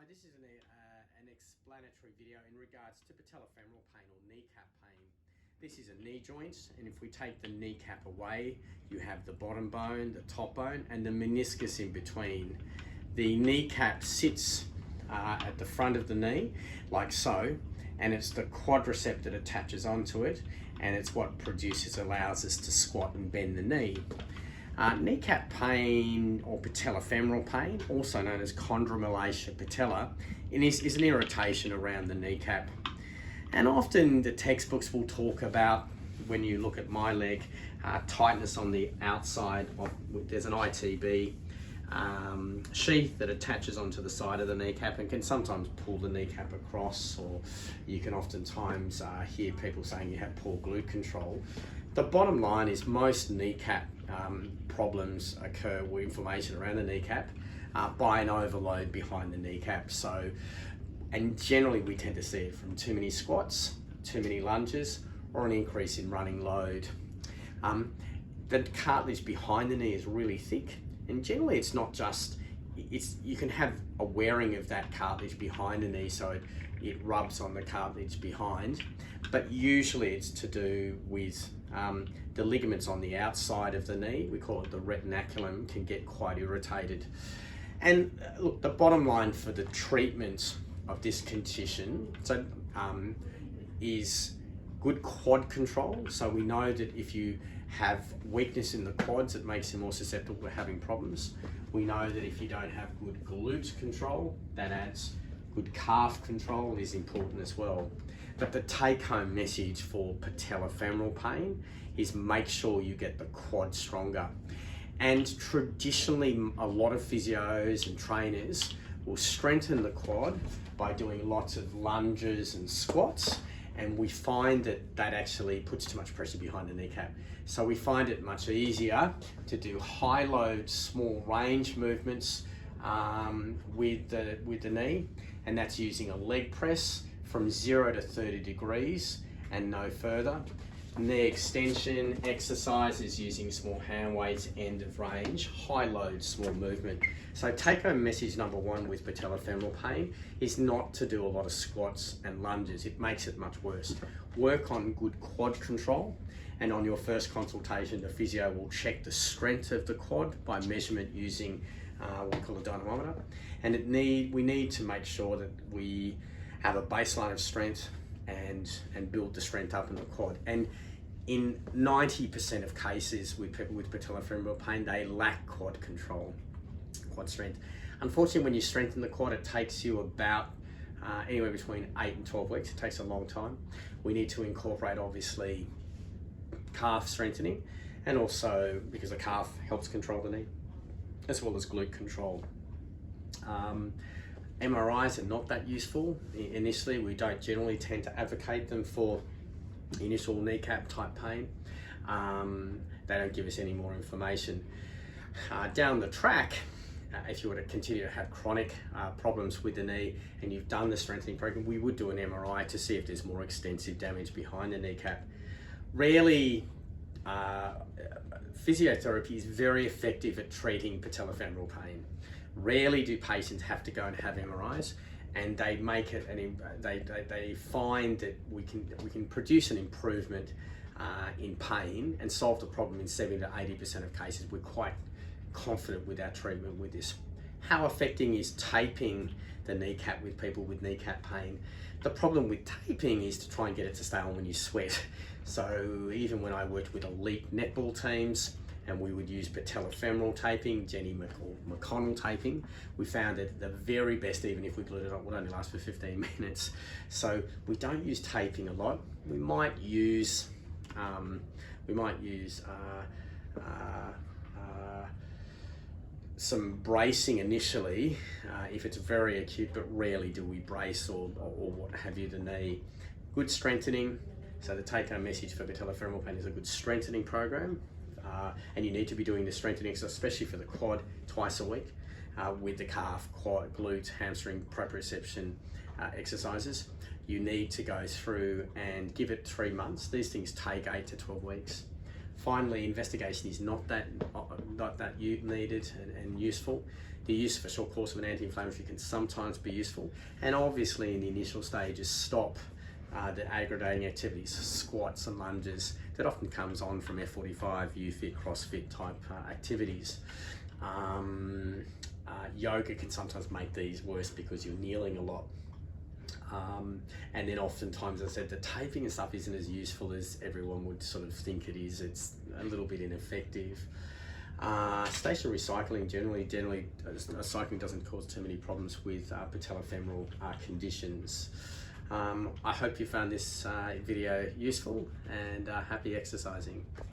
Hi, this is an explanatory video in regards to patellofemoral pain or kneecap pain. This is a knee joint, and if we take the kneecap away, you have the bottom bone, the top bone, and the meniscus in between. The kneecap sits at the front of the knee, like so, and it's the quadricep that attaches onto it, and it's what allows us to squat and bend the knee. Kneecap pain or patellofemoral pain, also known as chondromalacia patella, is an irritation around the kneecap. And often the textbooks will talk about, when you look at my leg, tightness on the outside there's an ITB sheath that attaches onto the side of the kneecap and can sometimes pull the kneecap across, or you can oftentimes hear people saying you have poor glute control. The bottom line is most kneecap problems occur with inflammation around the kneecap by an overload behind the kneecap. And generally we tend to see it from too many squats, too many lunges, or an increase in running load. The cartilage behind the knee is really thick, and generally it's not just, you can have a wearing of that cartilage behind the knee, so it rubs on the cartilage behind, but usually it's to do with the ligaments on the outside of the knee. We call it the retinaculum, can get quite irritated. And look, the bottom line for the treatment of this condition is good quad control. So we know that if you have weakness in the quads, it makes you more susceptible to having problems. We know that if you don't have good glute control, that adds good calf control is important as well. But the take-home message for patellofemoral pain is make sure you get the quad stronger. And traditionally, a lot of physios and trainers will strengthen the quad by doing lots of lunges and squats, and we find that that actually puts too much pressure behind the kneecap. So we find it much easier to do high load, small range movements with the knee, and that's using a leg press from 0 to 30 degrees and no further. Knee extension exercises using small hand weights, end of range, high load, small movement. So take home message number one with patellofemoral pain is not to do a lot of squats and lunges. It makes it much worse. Work on good quad control, and on your first consultation, the physio will check the strength of the quad by measurement using what we call a dynamometer. And we need to make sure that we have a baseline of strength and build the strength up in the quad. And in 90% of cases with people with patellofemoral pain, they lack quad control, quad strength. Unfortunately, when you strengthen the quad, it takes you about anywhere between 8 and 12 weeks. It takes a long time. We need to incorporate, obviously, calf strengthening, and also because the calf helps control the knee, as well as glute control. MRIs are not that useful initially. We don't generally tend to advocate them for initial kneecap type pain. They don't give us any more information. Down the track, if you were to continue to have chronic problems with the knee and you've done the strengthening program, we would do an MRI to see if there's more extensive damage behind the kneecap. Rarely, physiotherapy is very effective at treating patellofemoral pain. Rarely do patients have to go and have MRIs, and they make it, and they find that we can produce an improvement in pain and solve the problem in 70 to 80% of cases. We're quite confident with our treatment with this. How effective is taping the kneecap with people with kneecap pain? The problem with taping is to try and get it to stay on when you sweat. So even when I worked with elite netball teams, and we would use patellofemoral taping, Jenny McConnell taping, we found that the very best, even if we glued it up, would only last for 15 minutes. So we don't use taping a lot. We might use some bracing initially if it's very acute, but rarely do we brace or what have you the knee. Good strengthening. So the take-home message for patellofemoral pain is a good strengthening program. And you need to be doing the strengthening exercise, especially for the quad, twice a week with the calf, quad, glutes, hamstring, proprioception exercises. You need to go through and give it 3 months. These things take 8 to 12 weeks. Finally, investigation is not that needed and useful. The use of a short course of an anti-inflammatory can sometimes be useful, and obviously in the initial stages stop the aggravating activities, squats and lunges, that often comes on from F45, UFit, CrossFit type activities. Yoga can sometimes make these worse because you're kneeling a lot. And then oftentimes, as I said, the taping and stuff isn't as useful as everyone would sort of think it is. It's a little bit ineffective. Stationary cycling generally cycling doesn't cause too many problems with patellofemoral conditions. I hope you found this video useful, and happy exercising.